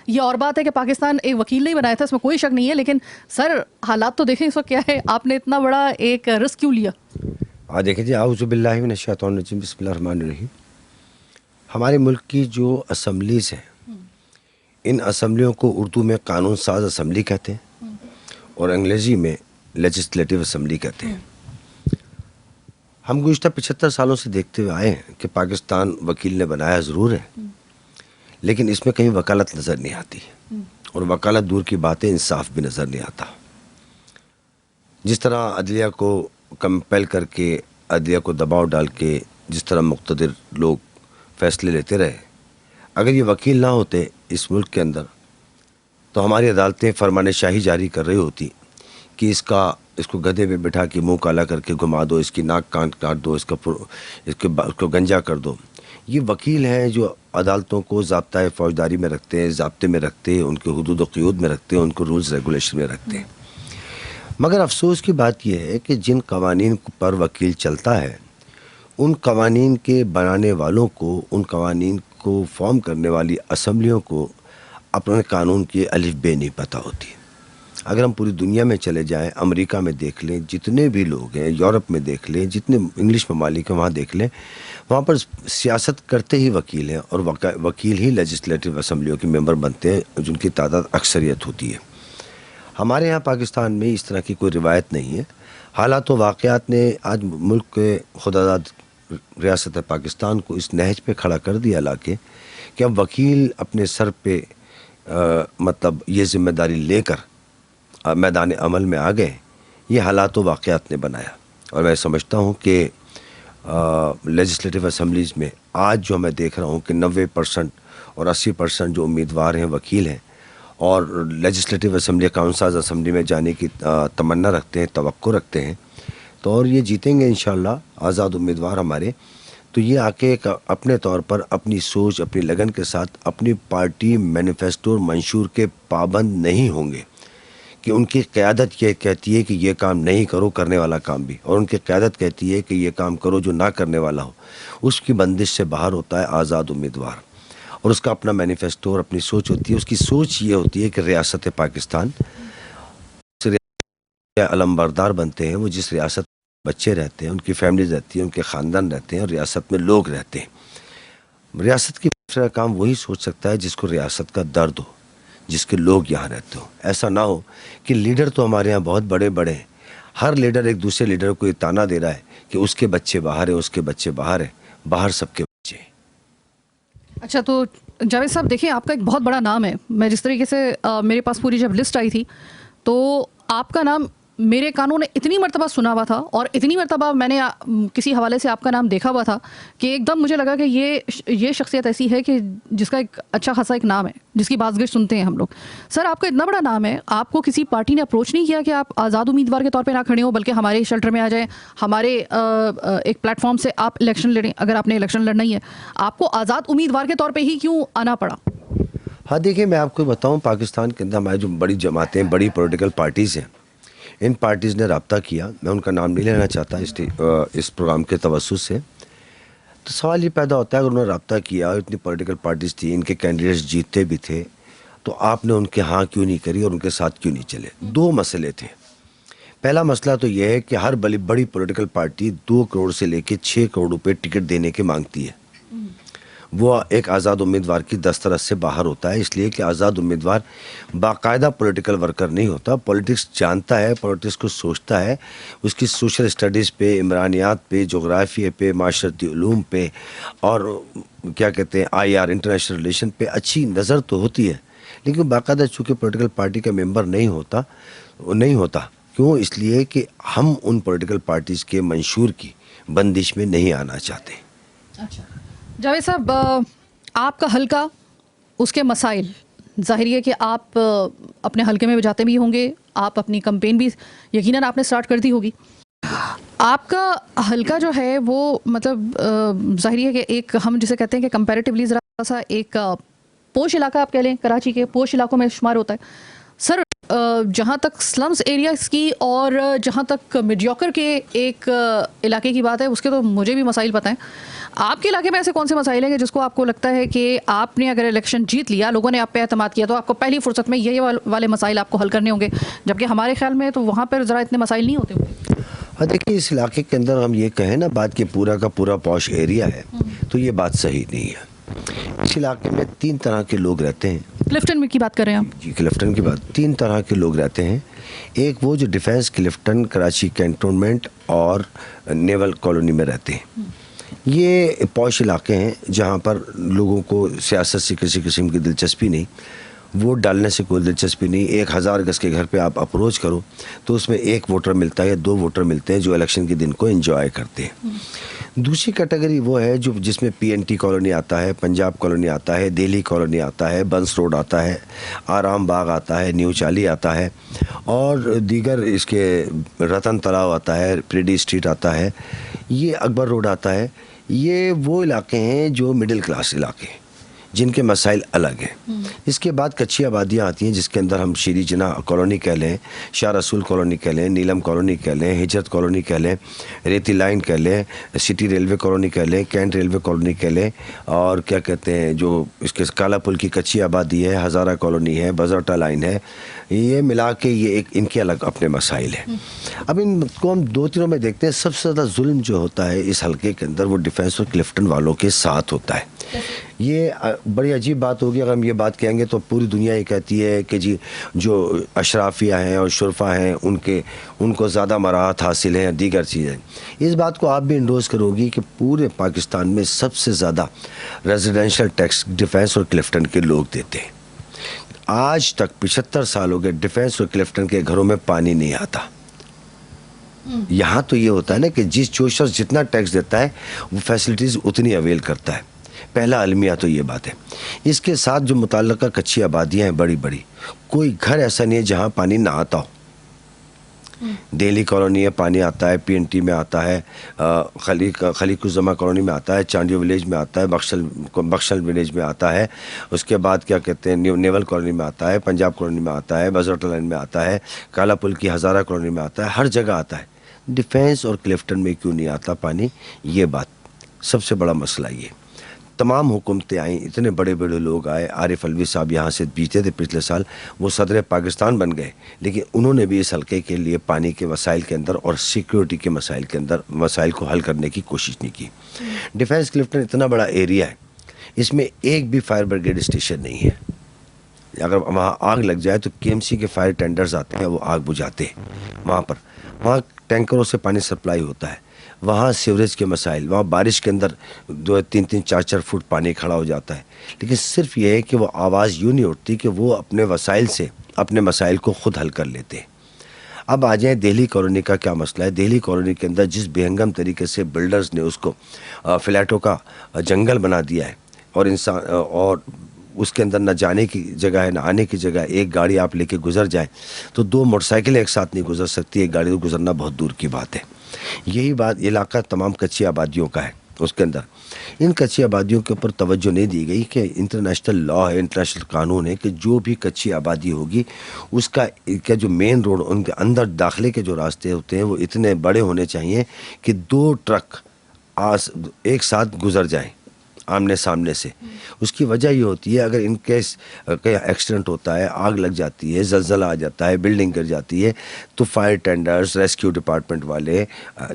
ये और बात है कि पाकिस्तान एक वकील नहीं बनाया था, इसमें कोई शक नहीं है, लेकिन सर हालात तो देखें इस वक्त क्या है, आपने इतना बड़ा एक रिस्क क्यों लिया? देखें जी, आऊज़ु बिल्लाहि मिनश शैतानिर रजीम, बिस्मिल्लाहिर रहमानिर रहीम। हमारे मुल्क की जो असम्बलीज़ हैं, इन असम्बलियों को उर्दू में कानून साज असम्बली कहते हैं और अंग्रेज़ी में लेजिस्लेटिव असम्बली कहते हैं। हम गुज़िश्ता 75 सालों से देखते हुए आए हैं कि पाकिस्तान वकील ने बनाया ज़रूर है, लेकिन इसमें कहीं वकालत नज़र नहीं आती और वकालत दूर की बातें, इंसाफ भी नज़र नहीं आता। जिस तरह अदलिया को कंपेल करके, अदलिया को दबाव डाल के जिस तरह मुक़्तदिर लोग फ़ैसले लेते रहे, अगर ये वकील ना होते इस मुल्क के अंदर तो हमारी अदालतें फरमान शाही जारी कर रही होती कि इसको गधे पे बिठा के मुंह काला करके घुमा दो, इसकी नाक कान काट दो, इसको गंजा कर दो। ये वकील हैं जो अदालतों को ज़ाब्ता फ़ौजदारी में रखते हैं, ज़ाब्ते में रखते हैं, उनके हुदूद व क़यूद में रखते हैं, उनको रूल्स रेगुलेशन में रखते हैं। मगर अफसोस की बात यह है कि जिन कवानीन पर वकील चलता है, उन कवानीन के बनाने वालों को, उन कवानीन को फॉर्म करने वाली असम्बलियों को अपने कानून की अलिफ बे नहीं पता होती। अगर हम पूरी दुनिया में चले जाएं, अमेरिका में देख लें, जितने भी लोग हैं, यूरोप में देख लें, जितने इंग्लिश ममालिक हैं वहाँ देख लें, वहाँ पर सियासत करते ही वकील हैं और वकील ही लेजिस्लेटिव असम्बलियों के मेंबर बनते हैं जिनकी तादाद अक्सरियत होती है। हमारे यहाँ पाकिस्तान में इस तरह की कोई रिवायत नहीं है। हालात व वाक़यात ने आज मुल्क के खुदादाद रियासत पाकिस्तान को इस नहज पे खड़ा कर दिया लाके कि अब वकील अपने सर पे मतलब ये ज़िम्मेदारी लेकर मैदान अमल में आ गए। ये हालात व वाक़यात ने बनाया और मैं समझता हूँ कि लेजिस्लेटिव असम्बलीज़ में आज जो मैं देख रहा हूँ कि 90% और 80% जो उम्मीदवार हैं वकील हैं और लेजिस्लेटिव असम्बली, कानून साज असम्बली में जाने की तमन्ना रखते हैं, तवक्को रखते हैं, तो और ये जीतेंगे इंशाअल्लाह आज़ाद उम्मीदवार हमारे। तो ये आके अपने तौर पर अपनी सोच, अपनी लगन के साथ अपनी पार्टी मैनिफेस्टो और मंशूर के पाबंद नहीं होंगे कि उनकी क़यादत ये कहती है कि ये काम नहीं करो, करने वाला काम भी, और उनकी क़यादत कहती है कि ये काम करो जो ना करने वाला हो। उसकी बंदिश से बाहर होता है आज़ाद उम्मीदवार और उसका अपना मैनिफेस्टो और अपनी सोच होती है। उसकी सोच ये होती है कि रियासत पाकिस्तान अलमबरदार बनते हैं, वो जिस रियासत बच्चे रहते हैं, उनकी फैमिलीज रहती है, उनके ख़ानदान रहते हैं और रियासत में लोग रहते हैं। रियासत की काम वही सोच सकता है जिसको रियासत का दर्द हो, जिसके लोग यहाँ रहते हो। ऐसा ना हो कि लीडर तो हमारे यहाँ बहुत बड़े बड़े हैं, हर लीडर एक दूसरे लीडर को ये ताना दे रहा है कि उसके बच्चे बाहर है, उसके बच्चे बाहर है, बाहर सबके बच्चे हैं। अच्छा, तो जावेद साहब देखिए, आपका एक बहुत बड़ा नाम है। मैं जिस तरीके से मेरे पास पूरी जब लिस्ट आई थी तो आपका नाम मेरे कानों ने इतनी मर्तबा सुना हुआ था और इतनी मर्तबा मैंने किसी हवाले से आपका नाम देखा हुआ था कि एकदम मुझे लगा कि ये शख्सियत ऐसी है कि जिसका एक अच्छा खासा एक नाम है, जिसकी बाज़गश सुनते हैं हम लोग। सर, आपका इतना बड़ा नाम है, आपको किसी पार्टी ने अप्रोच नहीं किया कि आप आज़ाद उम्मीदवार के तौर पे ना खड़े हो, बल्कि हमारे शेल्टर में आ जाएं, हमारे एक प्लेटफॉर्म से आप इलेक्शन लड़ें? अगर आपने इलेक्शन लड़ना ही है, आपको आज़ाद उम्मीदवार के तौर पर ही क्यों आना पड़ा? हाँ देखिए, मैं आपको बताऊँ, पाकिस्तान के अंदर हमारी जो बड़ी जमातें, बड़ी पॉलिटिकल पार्टीज़ हैं, इन पार्टीज़ ने रब्ता किया। मैं उनका नाम नहीं लेना चाहता इस प्रोग्राम के तवज्जुह से। तो सवाल ये पैदा होता है, अगर उन्होंने रब्ता किया, इतनी पॉलिटिकल पार्टीज़ थी, इनके कैंडिडेट्स जीतते भी थे, तो आपने उनके हाँ क्यों नहीं करी और उनके साथ क्यों नहीं चले? दो मसले थे। पहला मसला तो यह है कि हर बड़ी पॉलिटिकल पार्टी 2 करोड़ से लेकर 6 करोड़ रुपये टिकट देने के मांगती है। वो एक आज़ाद उम्मीदवार की दस्तरस से बाहर होता है, इसलिए कि आज़ाद उम्मीदवार बाकायदा पॉलिटिकल वर्कर नहीं होता। पॉलिटिक्स जानता है, पॉलिटिक्स को सोचता है, उसकी सोशल स्टडीज़ पे, इमरानियात पे, जोग्राफिया पे, माशरती उलूम पे और क्या कहते हैं IR इंटरनेशनल रिलेशन पे अच्छी नज़र तो होती है, लेकिन बाकायदा चूँकि पॉलिटिकल पार्टी का मेंबर नहीं होता। क्यों? इसलिए कि हम उन पॉलिटिकल पार्टीज़ के मंशूर की बंदिश में नहीं आना चाहते। अच्छा जावेद साहब, आपका हल्का, उसके मसाइल, ज़ाहिर है कि आप अपने हल्के में जाते भी होंगे, आप अपनी कैंपेन भी यकीनन आपने स्टार्ट कर दी होगी। आपका हल्का जो है वो मतलब ज़ाहिर है कि एक हम जिसे कहते हैं कि कंपैरेटिवली ज़रा सा एक पोश इलाका आप कह लें, कराची के पोश इलाकों में शुमार होता है। सर, जहाँ तक स्लम्स एरियाज़ की और जहाँ तक मीडियोकर के एक इलाके की बात है, उसके तो मुझे भी मसाइल पता हैं। आपके इलाके में ऐसे कौन से मसाइल हैं कि जिसको आपको लगता है कि आपने अगर इलेक्शन जीत लिया, लोगों ने आप पे एतमाद किया, तो आपको पहली फुर्सत में ये वाले मसाइल आपको हल करने होंगे, जबकि हमारे ख्याल में तो वहाँ पर ज़रा इतने मसाइल नहीं होते होंगे? हाँ देखिए, इस इलाके के अंदर हम ये कहें ना बात कि पूरा का पूरा पॉश एरिया है, तो ये बात सही नहीं है। इस इलाके में 3 तरह के लोग रहते हैं। क्लिफ्टन में की बात कर रहे हैं आप? जी, क्लिफ्टन की बात। 3 तरह के लोग रहते हैं। एक वो जो डिफेंस क्लिफ्टन, कराची कैंटोनमेंट और नेवल कॉलोनी में रहते हैं। ये पॉश इलाके हैं जहाँ पर लोगों को सियासत से किसी किस्म की दिलचस्पी नहीं, वोट डालने से कोई दिलचस्पी नहीं। 1000 गज के घर पे आप अप्रोच करो तो उसमें 1 वोटर मिलता है या 2 वोटर मिलते हैं जो इलेक्शन के दिन को एंजॉय करते हैं। दूसरी कैटेगरी वो है जो जिसमें PNT कॉलोनी आता है, पंजाब कॉलोनी आता है, दिल्ली कॉलोनी आता है, बंस रोड आता है, आराम बाग आता है, न्यू चाली आता है और दीगर इसके रतन तालाब आता है, प्रेडी स्ट्रीट आता है, ये अकबर रोड आता है। ये वो इलाके हैं जो मिडिल क्लास इलाके हैं जिनके मसाइल अलग हैं। इसके बाद कच्ची आबादियाँ आती हैं जिसके अंदर हम शीरी जना कॉलोनी कह लें, शाह रसूल कॉलोनी कह लें, नीलम कॉलोनी कह लें, हिजरत कॉलोनी कह लें, रेती लाइन कह लें, सिटी रेलवे कॉलोनी कह लें, कैंट रेलवे कॉलोनी कह लें और क्या कहते हैं जो इसके काला पुल की कच्ची आबादी है, हज़ारा कॉलोनी है, बजरटा लाइन है, ये मिला के ये एक इनके अलग अपने मसाइल हैं। अब इनको हम 2 तीनों में देखते हैं। सबसे ज़्यादा जुल्म जो होता है इस हल्के के अंदर वो डिफेंस और क्लिफ्टन वालों के साथ होता है। ये बड़ी अजीब बात होगी अगर हम ये बात कहेंगे तो पूरी दुनिया ये कहती है कि जी जो अशराफिया हैं और शुरफा हैं उनको ज़्यादा मराहत हासिल है, दीगर चीज़ें। इस बात को आप भी इंडोज करोगी कि पूरे पाकिस्तान में सबसे ज़्यादा रेजिडेंशियल टैक्स डिफेंस और क्लिफ्टन के लोग देते हैं। आज तक 75 साल हो गए डिफेंस और क्लिफ्टन के घरों में पानी नहीं आता। यहाँ तो ये होता है ना कि जो शख्स जितना टैक्स देता है वो फैसिलिटीज़ उतनी अवेल करता है। पहला अलमिया तो ये बात है। इसके साथ जो मुतल्लका कच्ची आबादियाँ हैं बड़ी बड़ी, कोई घर ऐसा नहीं है जहाँ पानी ना आता हो। दिल्ली कॉलोनी है, पानी आता है, PNT में आता है, खलीकुज़्ज़मा कॉलोनी में आता है, चांडियो विलेज में आता है, बख्शल विलेज में आता है, उसके बाद क्या कहते हैं नेवल कॉलोनी में आता है, पंजाब कॉलोनी में आता है, बजरटा लाइन में आता है, काला पुल की हज़ारा कॉलोनी में आता है, हर जगह आता है। डिफेंस और क्लिफ्टन में क्यों नहीं आता पानी? ये बात सबसे बड़ा मसला ये। तमाम हुकूमतें आई, इतने बड़े बड़े लोग आए, आरिफ अलवी साहब यहाँ से जीते थे पिछले साल, वो सदर पाकिस्तान बन गए, लेकिन उन्होंने भी इस हल्के के लिए पानी के मसाइल के अंदर और सिक्योरिटी के मसाइल के अंदर मसाइल को हल करने की कोशिश नहीं की। डिफेंस क्लिफ्टन इतना बड़ा एरिया है, इसमें एक भी फायर ब्रिगेड स्टेशन नहीं है। अगर वहाँ आग लग जाए तो केएमसी के फायर टेंडर्स आते हैं, वो आग बुझाते हैं वहाँ पर। वहाँ टैंकरों से पानी सप्लाई होता है, वहाँ सीवरेज के मसाइल, वहाँ बारिश के अंदर 2-3-3, 4-4 फुट पानी खड़ा हो जाता है। लेकिन सिर्फ ये है कि वो आवाज़ यूँ नहीं उठती कि वो अपने वसाइल से अपने मसाइल को ख़ुद हल कर लेते हैं। अब आ जाए दिल्ली कॉलोनी का क्या मसला है। दिल्ली कॉलोनी के अंदर जिस बेहंगम तरीके से बिल्डर्स ने उसको फ्लैटों का जंगल बना दिया है, और इंसान और उसके अंदर न जाने की जगह है न आने की जगह है। एक गाड़ी आप लेके गुजर जाए तो 2 मोटरसाइकिलें एक साथ नहीं गुजर सकती, एक गाड़ी तो गुजरना बहुत दूर की बात है। यही बात इलाका तमाम कच्ची आबादियों का है। उसके अंदर इन कच्ची आबादियों के ऊपर तवज्जो नहीं दी गई कि इंटरनेशनल लॉ है, इंटरनेशनल कानून है कि जो भी कच्ची आबादी होगी उसका जो मेन रोड, उनके अंदर दाखिले के जो रास्ते होते हैं वो इतने बड़े होने चाहिए कि 2 ट्रक एक साथ गुजर जाएं आमने सामने से। उसकी वजह ये होती है, अगर इन केस कहीं एक्सीडेंट होता है, आग लग जाती है, जलजला आ जाता है, बिल्डिंग गिर जाती है, तो फायर टेंडर्स, रेस्क्यू डिपार्टमेंट वाले,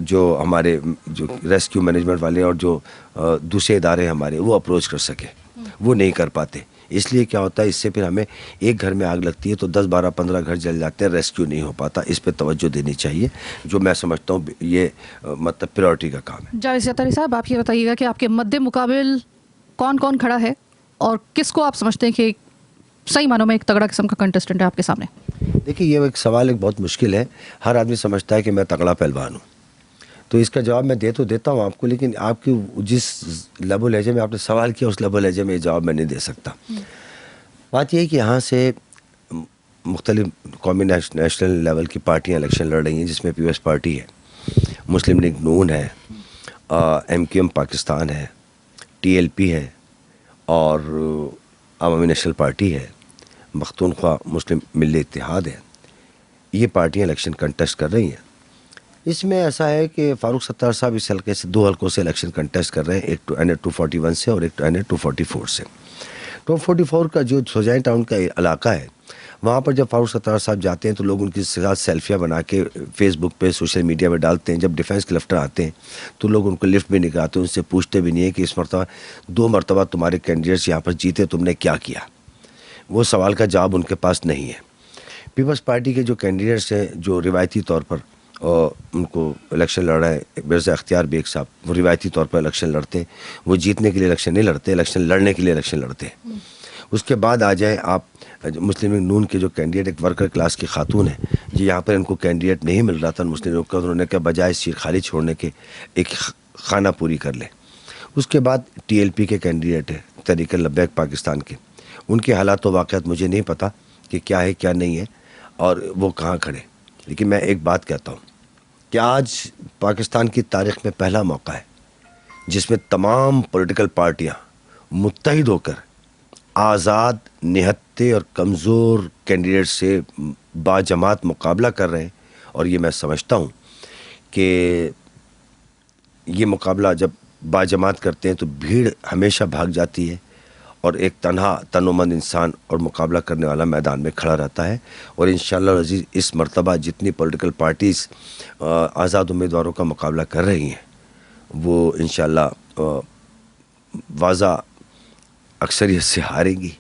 जो हमारे जो रेस्क्यू मैनेजमेंट वाले और जो दूसरे इदारे हमारे, वो अप्रोच कर सके, वो नहीं कर पाते। इसलिए क्या होता है, इससे फिर हमें एक घर में आग लगती है तो 10, 12, 15 घर जल जाते हैं, रेस्क्यू नहीं हो पाता। इस पे तवज्जो देनी चाहिए, जो मैं समझता हूँ ये मतलब प्रायोरिटी का काम है। जावेद ज़रदारी साहब, आप ये बताइएगा कि आपके मद्दे मुकाबिल कौन कौन खड़ा है और किसको आप समझते हैं कि सही मानों में एक तगड़ा किस्म का कंटेस्टेंट है आपके सामने? देखिए, ये एक सवाल एक बहुत मुश्किल है। हर आदमी समझता है कि मैं तगड़ा पहलवान हूँ, तो इसका जवाब मैं दे तो देता हूँ आपको, लेकिन आपकी जिस लबो लहजे में आपने सवाल किया उस लबो लहजे में ये जवाब मैं नहीं दे सकता। बात यह है कि यहाँ से मुख्तलिफ कौमी नेशनल लेवल की पार्टियाँ इलेक्शन लड़ रही हैं, जिसमें पीपल्स पार्टी है, मुस्लिम लीग नून है, MQM पाकिस्तान है, TLP है और अवामी नेशनल पार्टी है, पख्तूनख्वा मुस्लिम मिल्ली इत्तेहाद है। ये पार्टियाँ इलेक्शन कंटेस्ट कर रही हैं। इसमें ऐसा है कि फ़ारूक सत्तार साहब इस हल्के से 2 हल्कों से इलेक्शन कंटेस्ट कर रहे हैं, एक तो NH 241 से और एक तो NH 244 से। 244 का जो सोजाइन टाउन का इलाका है, वहाँ पर जब फ़ारूक सत्तार साहब जाते हैं तो लोग उनके साथ सेल्फियाँ बना के फेसबुक पे, सोशल मीडिया पे डालते हैं। जब डिफेंस कलेक्टर आते हैं तो लोग उनको लिफ्ट भी नहीं कराते, उनसे पूछते भी नहीं है कि इस मरतबा 2 मरतबा तुम्हारे कैंडिडेट्स यहाँ पर जीते, तुमने क्या किया। वो सवाल का जवाब उनके पास नहीं है। पीपल्स पार्टी के जो कैंडिडेट्स हैं, जो रिवायती तौर पर उनको इलेक्शन लड़ रहे हैं, मिर्ज़ा अख्तियार बेग साहब, वो रिवायती तौर पर इलेक्शन लड़ते हैं। वो जीतने के लिए इलेक्शन नहीं लड़ते, इलेक्शन लड़ने के लिए इलेक्शन लड़ते हैं। उसके बाद आ जाए आप मुस्लिम लीग नून के जो कैंडिडेट, एक वर्कर क्लास की खातून है जी, यहाँ पर इनको कैंडिडेट नहीं मिल रहा था मुस्लिम लीग का, उन्होंने कहा बजाय सीट खाली छोड़ने के एक खाना पूरी कर ले। उसके बाद TLP के कैंडिडेट है, तहरीक लब्बैक पाकिस्तान के, उनके हालात व वाक़यात मुझे नहीं पता कि क्या है क्या नहीं है और वो कहाँ खड़े। लेकिन मैं एक बात कहता हूँ कि आज पाकिस्तान की तारीख़ में पहला मौका है जिसमें तमाम पॉलिटिकल पार्टियाँ मुत्तहिद होकर आज़ाद, निहत्ते और कमज़ोर कैंडिडेट से बाजमात मुकाबला कर रहे हैं। और ये मैं समझता हूँ कि ये मुकाबला जब बाजमात करते हैं तो भीड़ हमेशा भाग जाती है और एक तन्हा तनोमंद इंसान और मुकाबला करने वाला मैदान में खड़ा रहता है। और इंशाअल्लाह अज़ीज़ इस मरतबा जितनी पॉलिटिकल पार्टीज़ आज़ाद उम्मीदवारों का मुकाबला कर रही हैं, वो इंशाअल्लाह वाज़ा अक्सरियत से हारेंगी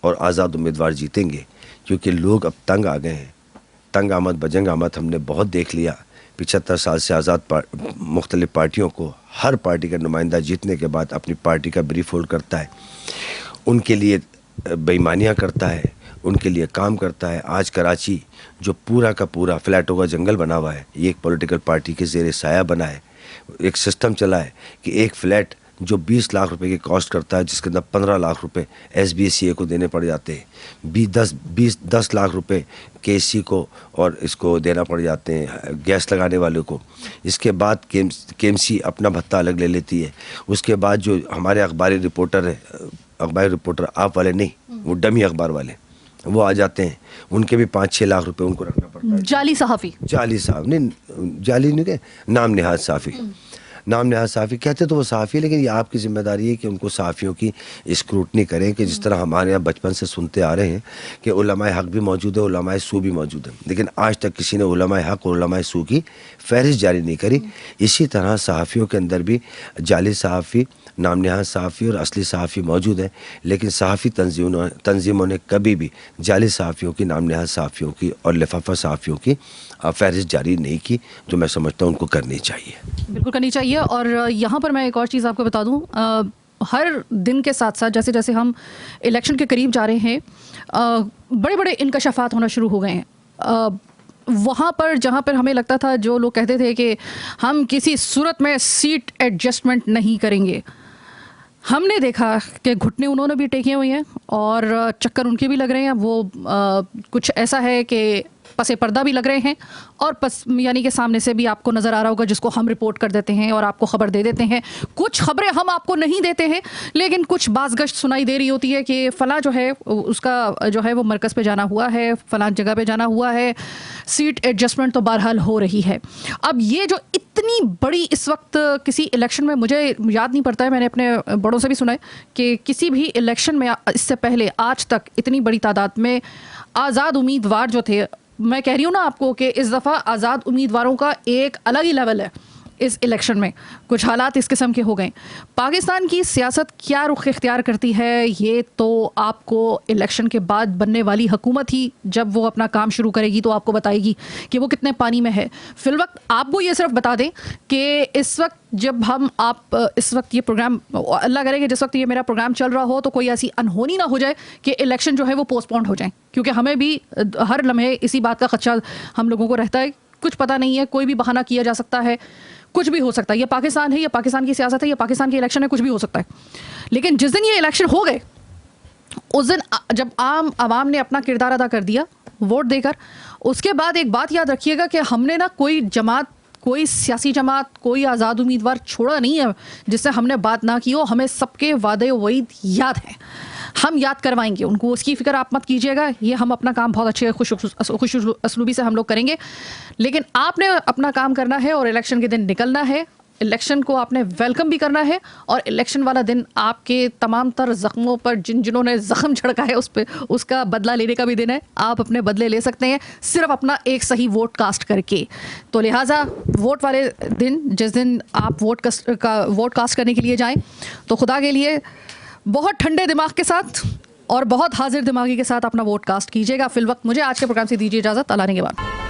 और आज़ाद उम्मीदवार जीतेंगे, क्योंकि लोग अब तंग आ गए हैं। तंग आमद बजंग आमद हमने बहुत देख लिया। 75 साल से आज़ाद मुख्तलिफ़ पार्टियों को हर पार्टी का नुमाइंदा जीतने के बाद अपनी पार्टी का ब्रीफ होल्ड करता है, उनके लिए बेईमानियाँ करता है, उनके लिए काम करता है। आज कराची जो पूरा का पूरा फ्लैटों का जंगल बना हुआ है, ये एक पॉलिटिकल पार्टी के ज़ेर साया बना है। एक सिस्टम चला है कि एक फ़्लैट जो 20 लाख रुपए की कॉस्ट करता है, जिसके अंदर 15 लाख रुपए SBCA को देने पड़ जाते हैं, 10 लाख रुपए KC को और इसको देना पड़ जाते हैं गैस लगाने वालों को। इसके बाद KMC अपना भत्ता अलग ले लेती है। उसके बाद जो हमारे अखबारी रिपोर्टर है, अखबारी रिपोर्टर आप वाले नहीं, वो डमी अखबार वाले, वो आ जाते हैं, उनके भी 5-6 लाख रुपए उनको रखना पड़ता है। जाली सहाफ़ी, जाली साहब नहीं, जाली नहीं के नाम निहाद साफ़ी, नाम नहाद सहाफ़ी कहते तो वो सहाफ़ी है, लेकिन ये आपकी ज़िम्मेदारी है कि उनको सहाफ़ियों की स्क्रूटनी करें कि जिस तरह हमारे यहाँ बचपन से सुनते आ रहे हैं कि उलमाए हक़ भी मौजूद है, उलमाए सू भी मौजूद है, लेकिन आज तक किसी ने उलमाए हक़ और उलमाए सू की फहरिस्त जारी नहीं करी। इसी तरह सहाफ़ियों के अंदर भी जाली सहाफ़ी, नाम नहाद सहाफ़ी और असली सहाफ़ी मौजूद है, लेकिन सहाफ़ी तंजीमों ने कभी भी जाली सहाफ़ियों की, नाम नहाद सहाफ़ियों की और लिफाफा सहाफ़ियों की फहरिस्त जारी नहीं की, जो मैं समझता हूँ उनको करनी चाहिए। बिल्कुल करनी चाहिए। और यहाँ पर मैं एक और चीज़ आपको बता दूँ, हर दिन के साथ साथ जैसे जैसे हम इलेक्शन के करीब जा रहे हैं, बड़े बड़े इनकशाफात होना शुरू हो गए हैं। वहाँ पर जहाँ पर हमें लगता था, जो लोग कहते थे कि हम किसी सूरत में सीट एडजस्टमेंट नहीं करेंगे, हमने देखा कि घुटने उन्होंने भी टेके हुए हैं और चक्कर उनके भी लग रहे हैं। वो कुछ ऐसा है कि पसे पर्दा भी लग रहे हैं और यानी कि सामने से भी आपको नज़र आ रहा होगा, जिसको हम रिपोर्ट कर देते हैं और आपको ख़बर दे देते हैं। कुछ खबरें हम आपको नहीं देते हैं, लेकिन कुछ बाज़गश्त सुनाई दे रही होती है कि फ़लाँ जो है उसका जो है वो मरकज़ पे जाना हुआ है, फ़लाँ जगह पे जाना हुआ है, सीट एडजस्टमेंट तो बहरहाल हो रही है। अब ये जो इतनी बड़ी इस वक्त किसी इलेक्शन में, मुझे याद नहीं पड़ता है, मैंने अपने बड़ों से भी सुना है कि किसी भी इलेक्शन में इससे पहले आज तक इतनी बड़ी तादाद में आज़ाद उम्मीदवार जो थे, मैं कह रही हूँ ना आपको कि इस दफ़ा आज़ाद उम्मीदवारों का एक अलग ही लेवल है। इस इलेक्शन में कुछ हालात इस किस्म के हो गए। पाकिस्तान की सियासत क्या रुख इख्तियार करती है, ये तो आपको इलेक्शन के बाद बनने वाली हुकूमत ही जब वो अपना काम शुरू करेगी तो आपको बताएगी कि वो कितने पानी में है। फिलवक्त आपको ये सिर्फ बता दें कि इस वक्त जब इस वक्त ये प्रोग्राम, अल्लाह करे कि जिस वक्त ये मेरा प्रोग्राम चल रहा हो तो कोई ऐसी अनहोनी ना हो जाए कि इलेक्शन जो है वो पोस्टपोन्ड हो जाए, क्योंकि हमें भी हर लम्हे इसी बात का खदशा हम लोगों को रहता है। कुछ पता नहीं है, कोई भी बहाना किया जा सकता है, कुछ भी हो सकता है। ये पाकिस्तान है, ये पाकिस्तान की सियासत है, ये पाकिस्तान के इलेक्शन है, कुछ भी हो सकता है। लेकिन जिस दिन ये इलेक्शन हो गए, उस दिन जब आम आवाम ने अपना किरदार अदा कर दिया वोट देकर, उसके बाद एक बात याद रखिएगा कि हमने ना कोई जमात, कोई सियासी जमात, कोई आज़ाद उम्मीदवार छोड़ा नहीं है जिससे हमने बात ना की हो। हमें सबके वादे वईद याद हैं, हम याद करवाएंगे उनको, उसकी फ़िक्र आप मत कीजिएगा। ये हम अपना काम बहुत अच्छे खुश असलूबी से हम लोग करेंगे, लेकिन आपने अपना काम करना है और इलेक्शन के दिन निकलना है। इलेक्शन को आपने वेलकम भी करना है और इलेक्शन वाला दिन आपके तमाम तर ज़ख्मों पर जिन्होंने ज़ख्म झड़का है उसका बदला लेने का भी दिन है। आप अपने बदले ले सकते हैं सिर्फ अपना एक सही वोट कास्ट करके। तो लिहाजा वोट वाले दिन, जिस दिन आप वोट कास्ट करने के लिए जाएं, तो खुदा के लिए बहुत ठंडे दिमाग के साथ और बहुत हाजिर दिमागी के साथ अपना वोट कास्ट कीजिएगा। फिलवक्त मुझे आज के प्रोग्राम से दीजिए इजाज़त। अल्लाह ने के बाद।